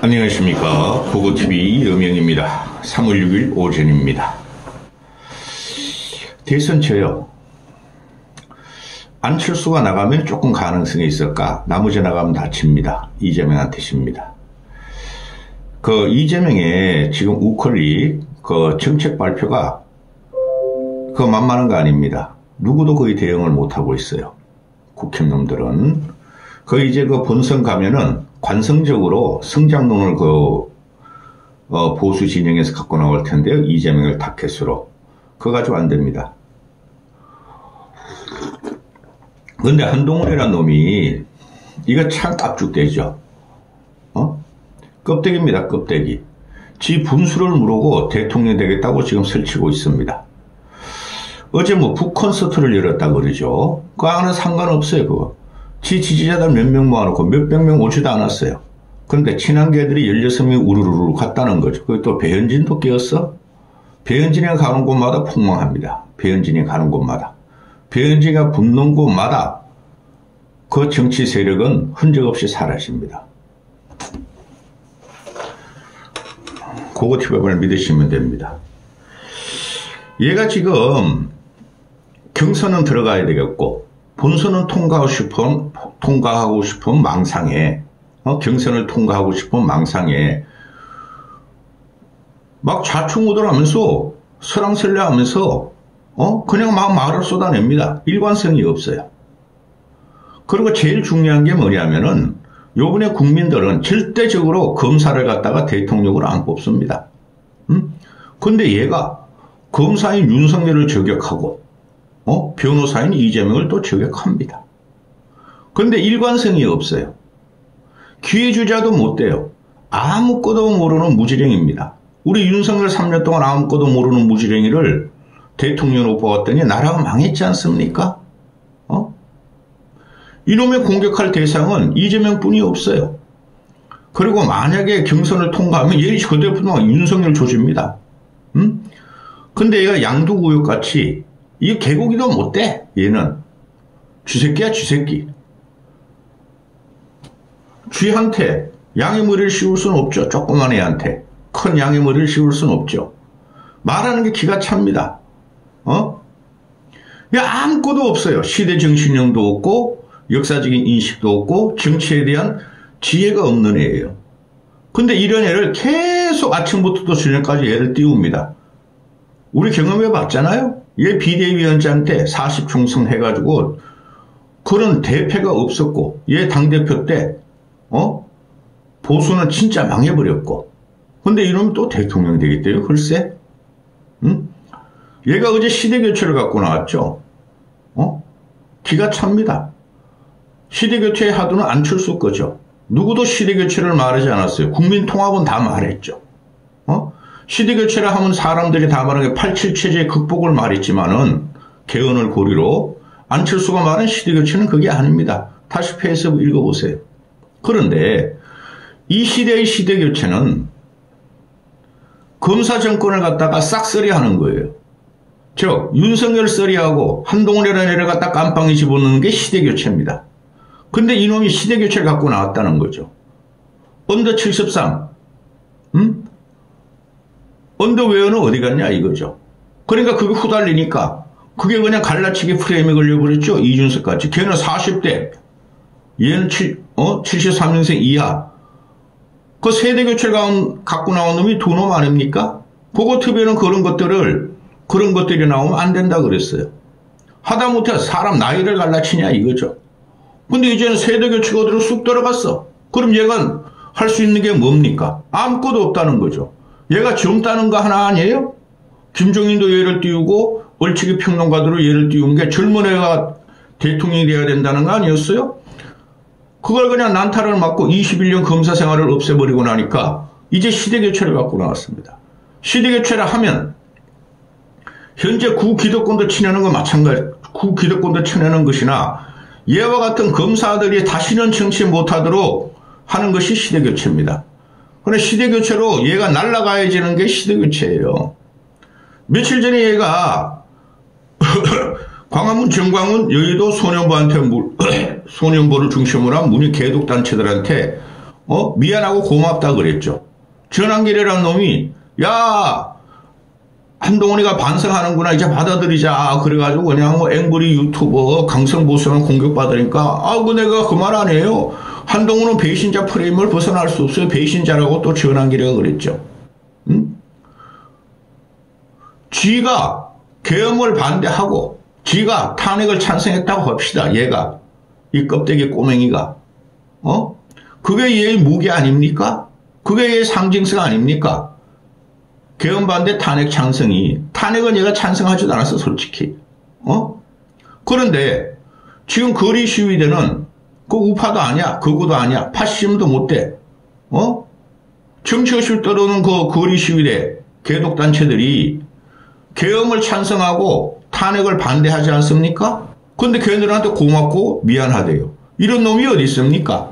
안녕하십니까. 고고TV 여명입니다. 3월 6일 오전입니다. 대선처요. 안철수가 나가면 조금 가능성이 있을까? 나머지 나가면 다칩니다. 이재명한테 집니다. 이재명의 지금 우클릭 정책 발표가 만만한 거 아닙니다. 누구도 거의 대응을 못하고 있어요. 국힘놈들은. 이제 본선 가면은 관성적으로 성장론을 보수 진영에서 갖고 나올 텐데요. 이재명을 타켓으로. 그거 가지고 안 됩니다. 근데 한동훈이라는 놈이 이거 참 깝죽대죠. 껍데기입니다. 껍데기. 지 분수를 무르고 대통령 되겠다고 지금 설치고 있습니다. 어제 북 콘서트를 열었다 그러죠. 그거는 상관없어요. 그거. 지 지지자들 몇 명 모아놓고 몇백 명 오지도 않았어요. 그런데 친한계들이 16명이 우르르르 갔다는 거죠. 거기 또 배현진도 끼었어. 배현진이 가는 곳마다 폭망합니다. 배현진이 가는 곳마다. 배현진이가 붙는 곳마다 그 정치 세력은 흔적 없이 사라집니다. 고고TV를 믿으시면 됩니다. 얘가 지금 경선은 들어가야 되겠고 본선은 통과하고 싶은 망상에 경선을 통과하고 싶은 망상에 막 좌충우돌하면서 설랑설레하면서 그냥 막 말을 쏟아냅니다. 일관성이 없어요. 그리고 제일 중요한 게 뭐냐면은 요번에 국민들은 절대적으로 검사를 갖다가 대통령으로 안 뽑습니다. 근데 얘가 검사인 윤석열을 저격하고 변호사인 이재명을 또 저격합니다. 그런데 일관성이 없어요. 기회주자도 못 돼요. 아무것도 모르는 무지랭입니다. 우리 윤석열 3년 동안 아무것도 모르는 무지랭이를 대통령으로 뽑았더니 나라가 망했지 않습니까? 이놈의 공격할 대상은 이재명뿐이 없어요. 그리고 만약에 경선을 통과하면 얘 그대로 윤석열 조집니다. 근데 얘가 양두구역같이 이 개고기도 못돼. 얘는 쥐새끼야 쥐새끼. 쥐한테 양의 머리를 씌울 수는 없죠. 조그만 애한테 큰 양의 머리를 씌울 수는 없죠. 말하는 게 기가 찹니다. 아무것도 없어요. 시대 정신력도 없고 역사적인 인식도 없고 정치에 대한 지혜가 없는 애예요. 근데 이런 애를 계속 아침부터 저녁까지 애를 띄웁니다. 우리 경험해 봤잖아요. 얘 비대위원장한테 40총선 해가지고 그런 대패가 없었고 얘 당대표 때 보수는 진짜 망해버렸고 근데 이러면 또 대통령 되겠대요. 글쎄. 얘가 어제 시대교체를 갖고 나왔죠. 기가 찹니다. 시대교체의 하도는 안철수 거죠. 누구도 시대교체를 말하지 않았어요. 국민통합은 다 말했죠. 시대교체를 하면 사람들이 다 말하는 게 87 체제 극복을 말했지만은 개헌을 고리로 안철수가 말한 시대교체는 그게 아닙니다. 다시 페이스 읽어보세요. 그런데 이 시대의 시대교체는 검사 정권을 갖다가 싹쓸이 하는 거예요. 즉 윤석열 썰이하고 한동훈이라는 애를 갖다 깜빵에 집어넣는 게 시대교체입니다. 근데 이놈이 시대교체를 갖고 나왔다는 거죠. 언더 73 언더웨어는 어디 갔냐 이거죠. 그러니까 그게 후달리니까 그게 그냥 갈라치기 프레임에 걸려버렸죠. 이준석같이. 걔는 40대 얘는 73년생 이하. 그 세대교체를 갖고 나온 놈이 두 놈 아닙니까? 고고TV는 그런 것들이 나오면 안 된다 그랬어요. 하다못해 사람 나이를 갈라치냐 이거죠. 근데 이제는 세대교체가 어디로 쑥 들어갔어. 그럼 얘가 할 수 있는 게 뭡니까? 아무것도 없다는 거죠. 얘가 젊다는 거 하나 아니에요? 김종인도 얘를 띄우고 얼치기 평론가들로 얘를 띄운 게 젊은 애가 대통령이 돼야 된다는 거 아니었어요? 그걸 그냥 난타를 맞고 21년 검사 생활을 없애버리고 나니까 이제 시대교체를 갖고 나왔습니다. 시대교체를 하면 현재 구기득권도 치내는 거 마찬가지. 구기득권도 치내는 것이나 얘와 같은 검사들이 다시는 정치 못하도록 하는 것이 시대교체입니다. 그런데 시대교체로 얘가 날아가야지는 게 시대교체예요. 며칠 전에 얘가 광화문 정광훈 여의도 소년부한테 소년부를 중심으로 한 문희 개독단체들한테 미안하고 고맙다 그랬죠. 전한길이라는 놈이 야 한동훈이가 반성하는구나 이제 받아들이자 그래가지고 그냥 뭐 앵벌이 유튜버 강성보수는 공격받으니까 내가 그 말 아니에요. 한동훈은 배신자 프레임을 벗어날 수 없어요. 배신자라고 또 전한길이가 그랬죠. 지가 계엄을 반대하고 지가 탄핵을 찬성했다고 합시다. 얘가 이 껍데기 꼬맹이가 그게 얘의 무기 아닙니까? 그게 얘의 상징성 아닙니까? 계엄 반대 탄핵 찬성이 탄핵은 얘가 찬성하지도 않았어 솔직히. 그런데 지금 거리 시위대는 그 우파도 아니야 극우도 아니야 파시즘도 못돼. 정치의식을 떠도는 그 거리 시위대 개독단체들이 계엄을 찬성하고 탄핵을 반대하지 않습니까? 근데 걔네들한테 고맙고 미안하대요. 이런 놈이 어디 있습니까?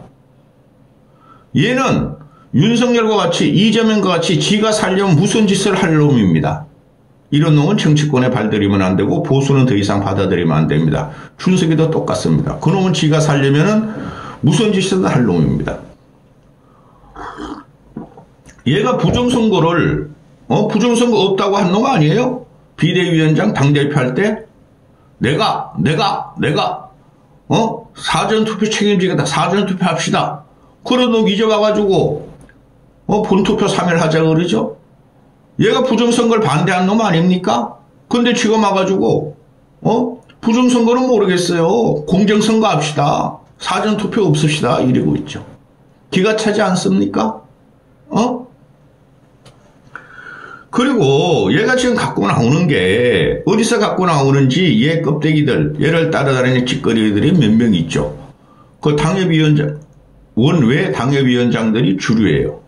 얘는 윤석열과 같이 이재명과 같이 지가 살려면 무슨 짓을 할 놈입니다. 이런 놈은 정치권에 발들이면 안 되고 보수는 더 이상 받아들이면 안 됩니다. 준석이도 똑같습니다. 그 놈은 지가 살려면은 무슨 짓을 할 놈입니다. 얘가 부정선거를 부정선거 없다고 한 놈 아니에요? 비대위원장 당대표 할 때 내가 사전투표 책임지겠다. 사전투표 합시다. 그런 놈 이제 와가지고 본투표 3일 하자 그러죠. 얘가 부정선거를 반대한 놈 아닙니까? 근데 지금 와가지고 부정선거는 모르겠어요. 공정선거 합시다. 사전투표 없읍시다. 이러고 있죠. 기가 차지 않습니까? 그리고 얘가 지금 갖고 나오는 게 어디서 갖고 나오는지 얘 껍데기들 얘를 따라다니는 찌꺼리들이 몇 명 있죠. 그 당협위원장 원외 당협위원장들이 주류예요.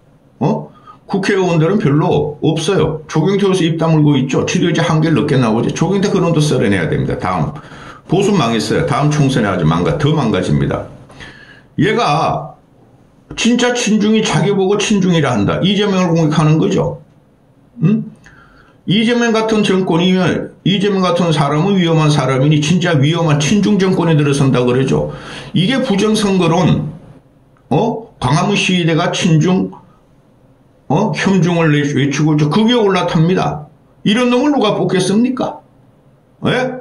국회의원들은 별로 없어요. 조경태 교수 입 다물고 있죠. 지도 이제 한결 늦게 나오죠. 조경태 그놈도 썰어내야 됩니다. 다음 보수 망했어요. 다음 총선에 아주 더 망가집니다. 얘가 진짜 친중이 자기 보고 친중이라 한다. 이재명을 공격하는 거죠. 이재명 같은 정권이면 이재명 같은 사람은 위험한 사람이니 진짜 위험한 친중 정권에 들어선다 그러죠. 이게 부정선거론 광화문 시위대가 친중 혐중을 외치고 그게 올라탑니다. 이런 놈을 누가 뽑겠습니까? 예?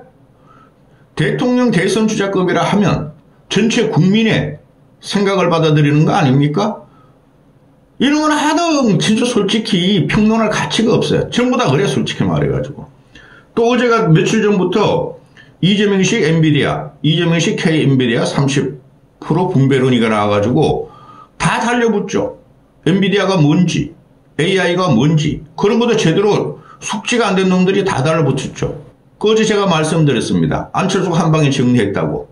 대통령 대선 주자급이라 하면 전체 국민의 생각을 받아들이는 거 아닙니까? 이런 건 하등 진짜 솔직히 평론할 가치가 없어요. 전부 다 그래 솔직히 말해가지고. 또 어제가 며칠 전부터 이재명식 엔비디아, 이재명식 K 엔비디아 30% 분배 논의가 나와가지고 다 달려붙죠. 엔비디아가 뭔지 AI가 뭔지 그런 것도 제대로 숙지가 안 된 놈들이 다 달라붙었죠. 그 어제 제가 말씀드렸습니다. 안철수가 한 방에 정리했다고.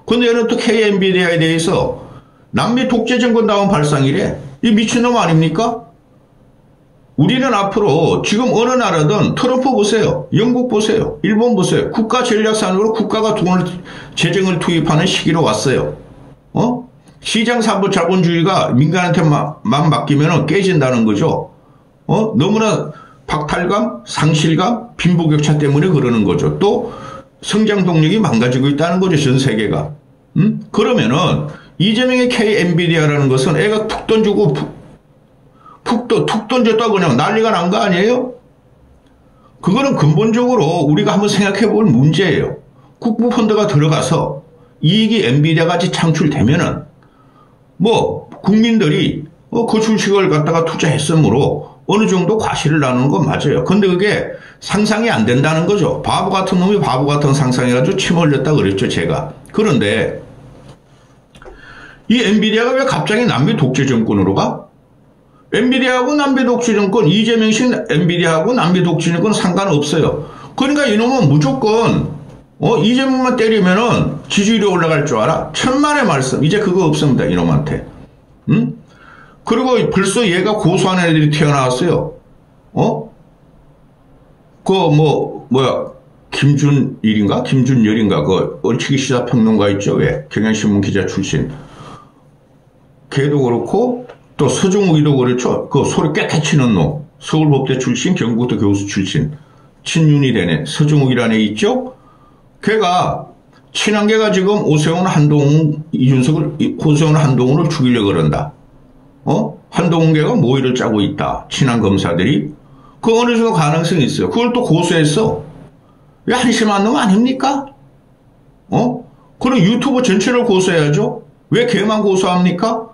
근데 얘는 또 K 엔비디아에 대해서 남미 독재 정권 다운 발상이래. 이 미친놈 아닙니까? 우리는 앞으로 지금 어느 나라든 트럼프 보세요. 영국 보세요. 일본 보세요. 국가 전략산으로 국가가 돈을 재정을 투입하는 시기로 왔어요. 시장 사부 자본주의가 민간한테만 맡기면 깨진다는 거죠. 너무나 박탈감, 상실감, 빈부격차 때문에 그러는 거죠. 또 성장 동력이 망가지고 있다는 거죠. 전 세계가. 그러면은 이재명의 K 엔비디아라는 것은 애가 툭 던지고 툭 던졌다고 그냥 난리가 난 거 아니에요? 그거는 근본적으로 우리가 한번 생각해 볼 문제예요. 국부펀드가 들어가서 이익이 엔비디아 같이 창출되면은 뭐 국민들이 그 주식을 갖다가 투자했으므로 어느 정도 과실을 나누는 건 맞아요. 근데 그게 상상이 안 된다는 거죠. 바보 같은 놈이 바보 같은 상상해가지고 침 흘렸다 그랬죠 제가. 그런데 이 엔비디아가 왜 갑자기 남미 독재 정권으로 가? 엔비디아하고 남미 독재 정권, 이재명식 엔비디아하고 남미 독재 정권 상관없어요. 그러니까 이놈은 무조건 이재명만 때리면은 지지율이 올라갈 줄 알아? 천만의 말씀. 이제 그거 없습니다. 이놈한테. 그리고 벌써 얘가 고소하는 애들이 튀어나왔어요. 김준일인가? 김준열인가? 그 얼치기 시사평론가 있죠? 왜? 경향신문 기자 출신. 걔도 그렇고 또 서정욱이도 그렇죠. 그 소리 깨끗치는 놈. 서울법대 출신, 경북대 교수 출신. 친윤이 되네. 서정욱이라는 애 있죠? 걔가 친한 걔가 지금 오세훈 한동훈을 죽이려고 그런다. 한동훈계가 모의를 짜고 있다. 친한 검사들이. 그 어느 정도 가능성이 있어요. 그걸 또 고소했어. 왜 한심한 놈 아닙니까? 그럼 유튜브 전체를 고소해야죠. 왜 걔만 고소합니까?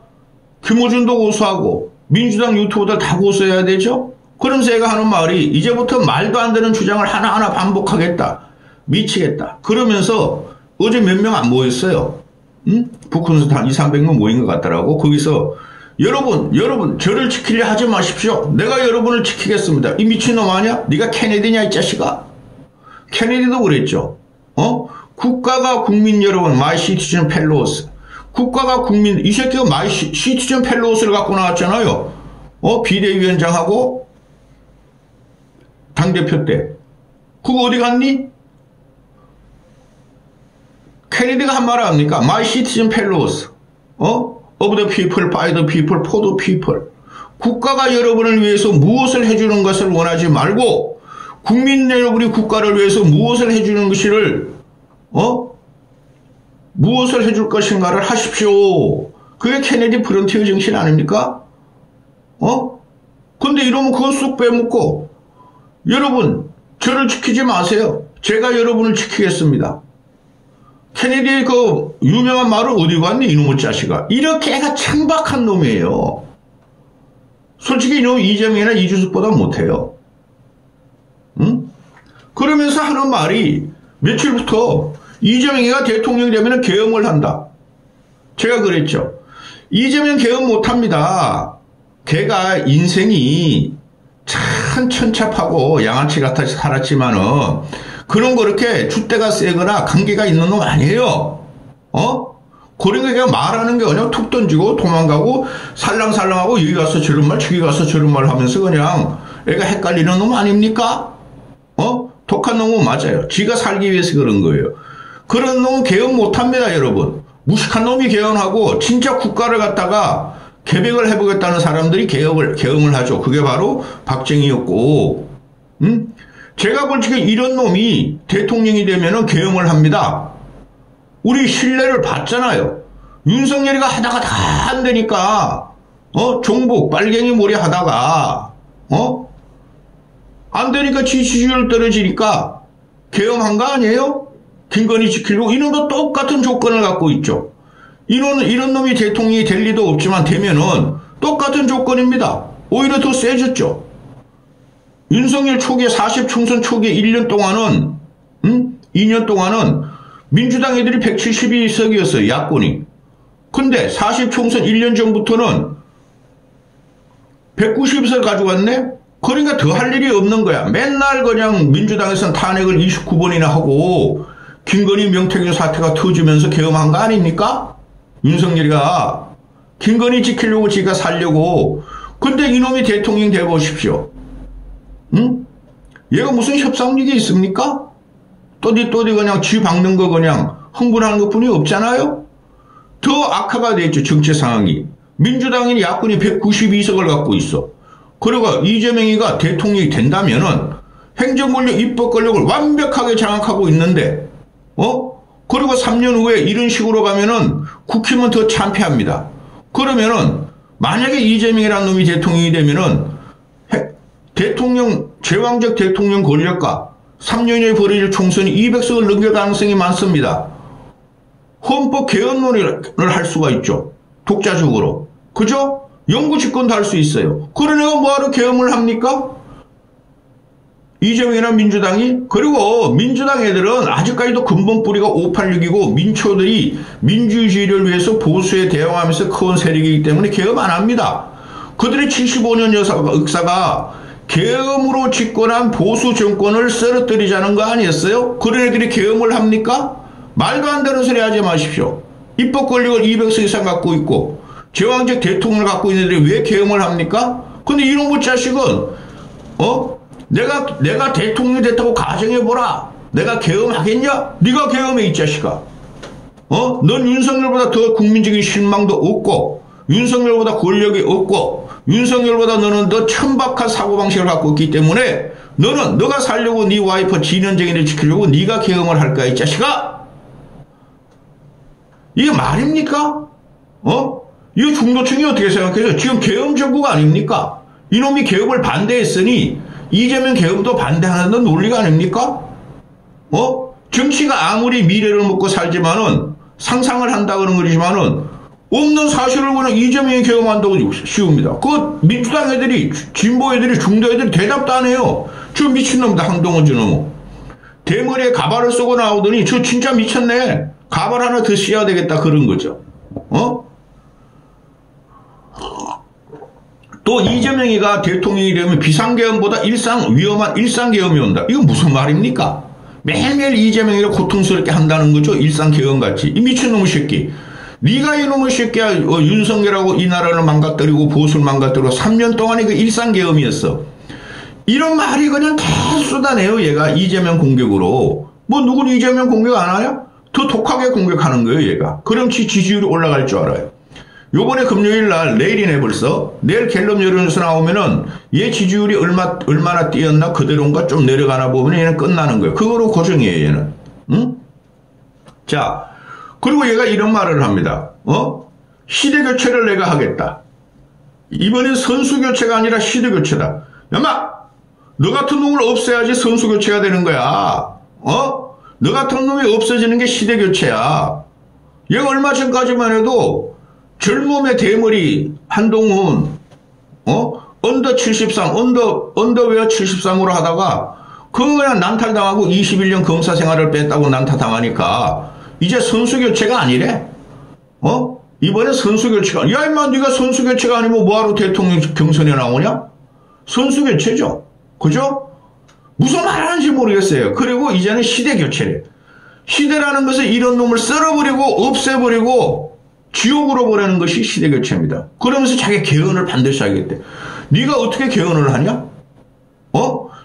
김어준도 고소하고 민주당 유튜버들 다 고소해야 되죠. 그러면서 얘가 하는 말이 이제부터 말도 안 되는 주장을 하나하나 반복하겠다. 미치겠다. 그러면서 어제 몇 명 안 모였어요. 북콘서트 한 200~300명 모인 것 같더라고. 거기서 여러분 저를 지키려 하지 마십시오. 내가 여러분을 지키겠습니다. 이 미친놈 아니야? 네가 케네디냐 이 자식아? 케네디도 그랬죠. 국가가 국민 여러분 마이 시티즌 펠로우스. 국가가 국민 이 새끼가 마이 시티즌 펠로우스를 갖고 나왔잖아요. 비대위원장하고 당대표 때. 그거 어디 갔니? 케네디가 한 말 합니까? My citizen fellows, of the people, by the people, for the people. 국가가 여러분을 위해서 무엇을 해주는 것을 원하지 말고 국민 여러분이 국가를 위해서 무엇을 해주는 것을 무엇을 해줄 것인가를 하십시오. 그게 케네디 프론티어 정신 아닙니까? 근데 이러면 그거 쑥 빼먹고 여러분 저를 지키지 마세요. 제가 여러분을 지키겠습니다. 케네디의 그 유명한 말을 어디 갔니 이놈의 자식아. 이렇게 애가 창박한 놈이에요. 솔직히 이놈 이재명이나 이준석보다 못해요. 그러면서 하는 말이 며칠부터 이재명이가 대통령이 되면 계엄을 한다. 제가 그랬죠. 이재명 계엄 못합니다. 걔가 인생이 참 천잡하고 양아치 같아 살았지만은 그런 거 이렇게 줏대가 세거나 관계가 있는 놈 아니에요. 그런 게 그냥 말하는 게 그냥 툭 던지고 도망가고 살랑살랑하고 여기 가서 저런 말 저기 가서 저런 말 하면서 그냥 애가 헷갈리는 놈 아닙니까? 독한 놈은 맞아요. 지가 살기 위해서 그런 거예요. 그런 놈은 개헌 못합니다 여러분. 무식한 놈이 개헌하고 진짜 국가를 갖다가 개벽을 해보겠다는 사람들이 개헌을 하죠. 그게 바로 박정희였고 제가 볼 적에 이런 놈이 대통령이 되면은 계엄을 합니다. 우리 신뢰를 받잖아요. 윤석열이가 하다가 다 안 되니까, 종북, 빨갱이 몰이 하다가, 안 되니까 지지율 떨어지니까 계엄한 거 아니에요? 김건희 지키려고 이놈도 똑같은 조건을 갖고 있죠. 이런 놈이 대통령이 될 리도 없지만 되면은 똑같은 조건입니다. 오히려 더 세졌죠. 윤석열 초기에 40총선 초기에 1년 동안은 2년 동안은 민주당 애들이 172석이었어요. 야권이. 근데 40총선 1년 전부터는 190석 가져갔네. 그러니까 더 할 일이 없는 거야. 맨날 그냥 민주당에서는 탄핵을 29번이나 하고 김건희 명태균 사태가 터지면서 계엄한 거 아닙니까? 윤석열이가 김건희 지키려고 지가 살려고. 근데 이놈이 대통령 되보십시오. 얘가 무슨 협상력이 있습니까? 또디 그냥 쥐 박는 거 그냥 흥분하는 것 뿐이 없잖아요? 더 악화가 됐죠, 정치 상황이. 민주당이 야권이 192석을 갖고 있어. 그리고 이재명이가 대통령이 된다면은 행정권력, 입법권력을 완벽하게 장악하고 있는데, 그리고 3년 후에 이런 식으로 가면은 국힘은 더 참패합니다. 그러면은 만약에 이재명이라는 놈이 대통령이 되면은 제왕적 대통령 권력과 3년에 벌어질 총선이 200석을 넘길 가능성이 많습니다. 헌법 개헌론을 할 수가 있죠. 독자적으로. 그죠? 영구집권도 할 수 있어요. 그러니까 뭐하러 계엄을 합니까? 이재명이나 민주당이. 그리고 민주당 애들은 아직까지도 근본 뿌리가 586이고 민초들이 민주주의를 위해서 보수에 대응하면서 큰 세력이기 때문에 계엄 안 합니다. 그들의 75년 역사가 계엄으로 집권한 보수 정권을 쓰러뜨리자는 거 아니었어요? 그런 애들이 계엄을 합니까? 말도 안 되는 소리 하지 마십시오. 입법 권력을 200석 이상 갖고 있고 제왕적 대통령을 갖고 있는 애들이 왜 계엄을 합니까? 근데 이놈의 자식은 내가 대통령이 됐다고 가정해보라. 내가 계엄하겠냐? 네가 계엄해 이 자식아. 넌 윤석열보다 더 국민적인 신망도 없고 윤석열보다 권력이 없고 윤석열보다 너는 더 천박한 사고방식을 갖고 있기 때문에 너가 살려고 네 와이프 진현정이를 지키려고 네가 계엄을 할 거야 이 자식아. 이게 말입니까? 이 중도층이 어떻게 생각해요? 지금 계엄 정국 아닙니까? 이놈이 개업을 반대했으니 이재명 개업도 반대하는 논리가 아닙니까? 정치가 아무리 미래를 먹고 살지만은 상상을 한다 그런 거지만은 없는 사실을 그냥 이재명이 개엄한다고 씌웁니다. 그 민주당 애들이, 진보 애들이, 중도 애들이 대답도 안 해요. 저 미친놈다, 한동훈 저놈. 대머리에 가발을 쓰고 나오더니 저 진짜 미쳤네. 가발 하나 더 씌워야 되겠다 그런 거죠. 또 이재명이가 대통령이 되면 비상계엄보다 위험한 일상계엄이 온다. 이건 무슨 말입니까? 매일매일 이재명이가 고통스럽게 한다는 거죠. 일상계엄같이. 이 미친놈의 새끼. 네가 이놈의 새끼야. 윤석열하고 이 나라를 망가뜨리고 보수를 망가뜨리고 3년 동안이 그 일상계엄이었어. 이런 말이 그냥 계속 쏟아내요. 얘가 이재명 공격으로. 뭐 누구는 이재명 공격 안 하냐? 더 독하게 공격하는 거예요. 얘가. 그럼 지지율이 올라갈 줄 알아요. 요번에 금요일 날, 내일이네 벌써. 내일 갤럽 여론조사 나오면은 얘 지지율이 얼마나 뛰었나 그대로인가 좀 내려가나 보면 얘는 끝나는 거예요. 그거로 고정이에요. 얘는. 응? 자, 그리고 얘가 이런 말을 합니다. 시대교체를 내가 하겠다. 이번엔 선수교체가 아니라 시대교체다. 야마! 너 같은 놈을 없애야지 선수교체가 되는 거야. 너 같은 놈이 없어지는 게 시대교체야. 얘가 얼마 전까지만 해도 젊음의 대머리 한동훈 언더 73 언더웨어 73으로 하다가 그거 그냥 난탈당하고 21년 검사 생활을 뺐다고 난타당하니까 이제 선수교체가 아니래. 이번에 선수교체가 야 임마 네가 선수교체가 아니면 뭐하러 대통령 경선에 나오냐? 선수교체죠. 그죠? 무슨 말 하는지 모르겠어요. 그리고 이제는 시대교체래. 시대라는 것은 이런 놈을 썰어버리고 없애버리고 지옥으로 보내는 것이 시대교체입니다. 그러면서 자기 개헌을 반드시 하겠대. 네가 어떻게 개헌을 하냐?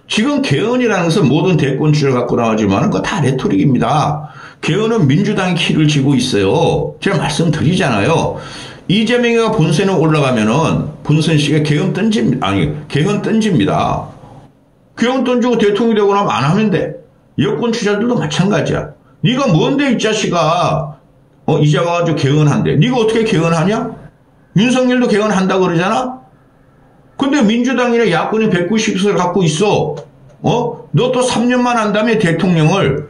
지금 개헌이라는 것은 모든 대권주를 갖고 나오지만 그거 다 레토릭입니다. 개헌은 민주당이 키를 쥐고 있어요. 제가 말씀드리잖아요. 이재명이가 본선에 올라가면은 본선식에 개헌 던집니다. 개헌 던집니다. 개헌 던지고 대통령이 되고 나면 안 하면 돼. 여권 주자들도 마찬가지야. 네가 뭔데 이 자식아. 이제 와가지고 개헌한대. 네가 어떻게 개헌하냐? 윤석열도 개헌한다 그러잖아? 근데 민주당이나 야권이 190석을 갖고 있어. 너 또 3년만 한 다음에 대통령을.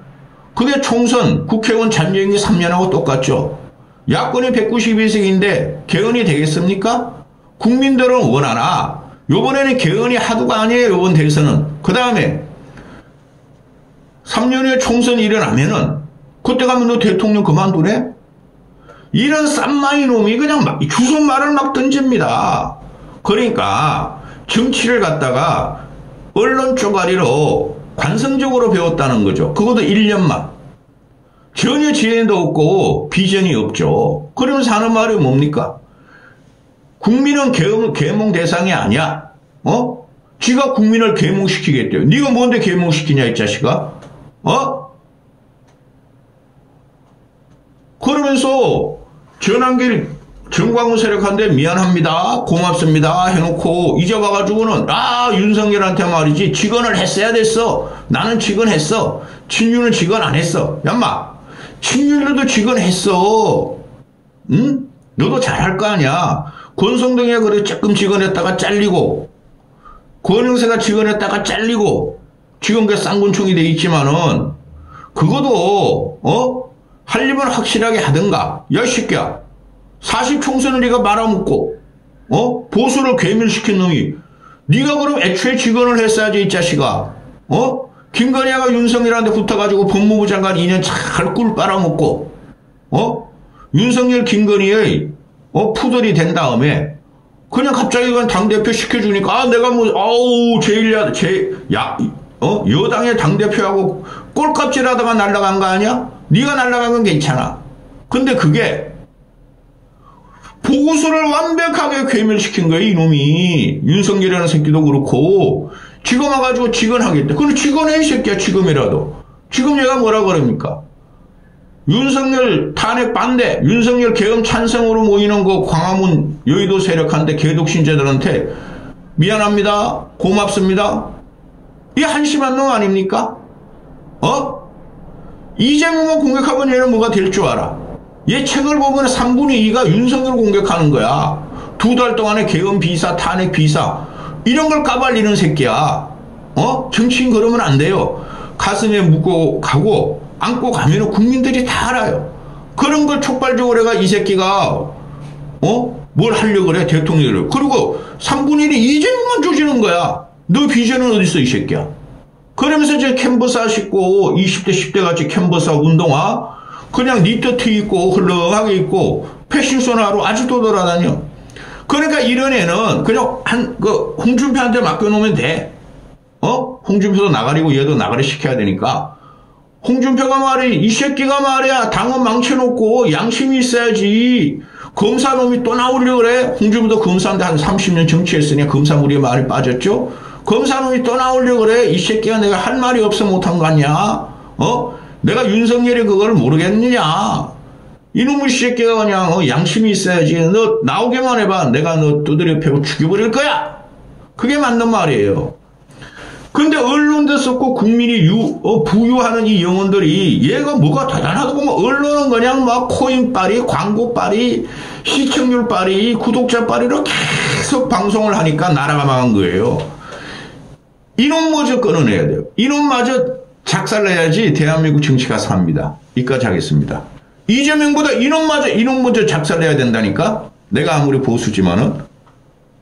그게 총선, 국회의원 잔여임기 3년하고 똑같죠. 야권이 191석인데 개헌이 되겠습니까? 국민들은 원하나. 요번에는 개헌이 하도가 아니에요. 요번 대선은. 그 다음에 3년 후에 총선이 일어나면은 그때 가면 너 대통령 그만두래? 이런 쌈마이 놈이 그냥 주선말을 막 던집니다. 그러니까 정치를 갖다가 언론 쪼가리로 관성적으로 배웠다는 거죠. 그것도 1년만. 전혀 지혜도 없고 비전이 없죠. 그러면서 하는 말이 뭡니까? 국민은 계몽 대상이 아니야. 지가 국민을 계몽시키겠대요. 네가 뭔데 계몽시키냐 이 자식아? 그러면서 전환길 정광훈 세력한테 미안합니다. 고맙습니다. 해놓고 이제 와가지고는 윤석열한테 말이지 직언을 했어야 됐어. 나는 직언했어. 친윤은 직언 안 했어. 얌마 친윤들도 직언했어. 응? 너도 잘할 거 아니야. 권성동이가 그래 조금 직언했다가 잘리고 권영세가 직언했다가 잘리고 지금 그 쌍권총이 돼 있지만은 그것도 할 일은 확실하게 하든가. 야 이 새끼야 40총선을 네가 말아먹고 보수를 괴멸시킨 놈이 네가 그럼 애초에 직언을 했어야지 이 자식아. 김건희가 윤석열한테 붙어가지고 법무부 장관 2년 잘 꿀 빨아먹고 윤석열 김건희의 푸들이 된 다음에 그냥 갑자기 그냥 당대표 시켜주니까 내가 뭐 여당의 당대표하고 꼴값질하다가 날아간 거 아니야? 네가 날아간 건 괜찮아. 근데 그게 보수를 완벽하게 괴멸시킨 거야 이놈이. 윤석열이라는 새끼도 그렇고 지금 와가지고 직언하겠다. 그럼 직언해 이 새끼야. 지금이라도. 지금 얘가 뭐라 그럽니까? 윤석열 탄핵 반대, 윤석열 계엄 찬성으로 모이는 그 광화문 여의도 세력한테 개독신자들한테 미안합니다. 고맙습니다. 이 한심한 놈 아닙니까? 이재명만 공격하면 얘는 뭐가 될 줄 알아? 얘 책을 보면 3분의 2가 윤석열 공격하는 거야. 2달 동안에 계엄 비사, 탄핵 비사 이런 걸 까발리는 새끼야. 정치인 그러면 안 돼요. 가슴에 묻고 가고 안고 가면은 국민들이 다 알아요. 그런 걸 촉발적으로 해가 이 새끼가 뭘 하려고 그래 대통령을. 그리고 3분의 1이 이재명만 조지는 거야. 너 비전은 어딨어 이 새끼야. 그러면서 이제 캔버스 신고 20대 10대 같이 캔버스 운동화 그냥 니트 입고 흘렁하게 입고 패션쇼하러 아직도 돌아다녀. 그러니까 이런 애는 그냥 홍준표한테 맡겨놓으면 돼. 홍준표도 나가리고 얘도 나가리 시켜야 되니까. 홍준표가 말해 이 새끼가 말이야 당원 망쳐놓고 양심이 있어야지. 검사놈이 또 나오려고 그래. 홍준표도 검사인데 한 30년 정치했으니 검사무리에 말이 빠졌죠. 검사놈이 또 나오려고 그래. 이 새끼가 내가 할 말이 없어 못한 거 아니야. 내가 윤석열이 그걸 모르겠느냐. 이놈의 새끼가 그냥 양심이 있어야지. 너 나오게만 해봐. 내가 너 두드려 패고 죽여버릴 거야. 그게 맞는 말이에요. 근데 언론도 썼고 국민이 부유하는 이 영혼들이 얘가 뭐가 대단하다고 뭐 언론은 그냥 막 코인빨이 광고빨이 시청률빨이 구독자빨이로 계속 방송을 하니까 나라가 망한 거예요. 이놈마저 끊어내야 돼요. 이놈마저 작살내야지 대한민국 정치가 삽니다. 이까지 하겠습니다. 이재명보다 이놈 먼저 작살내야 된다니까. 내가 아무리 보수지만은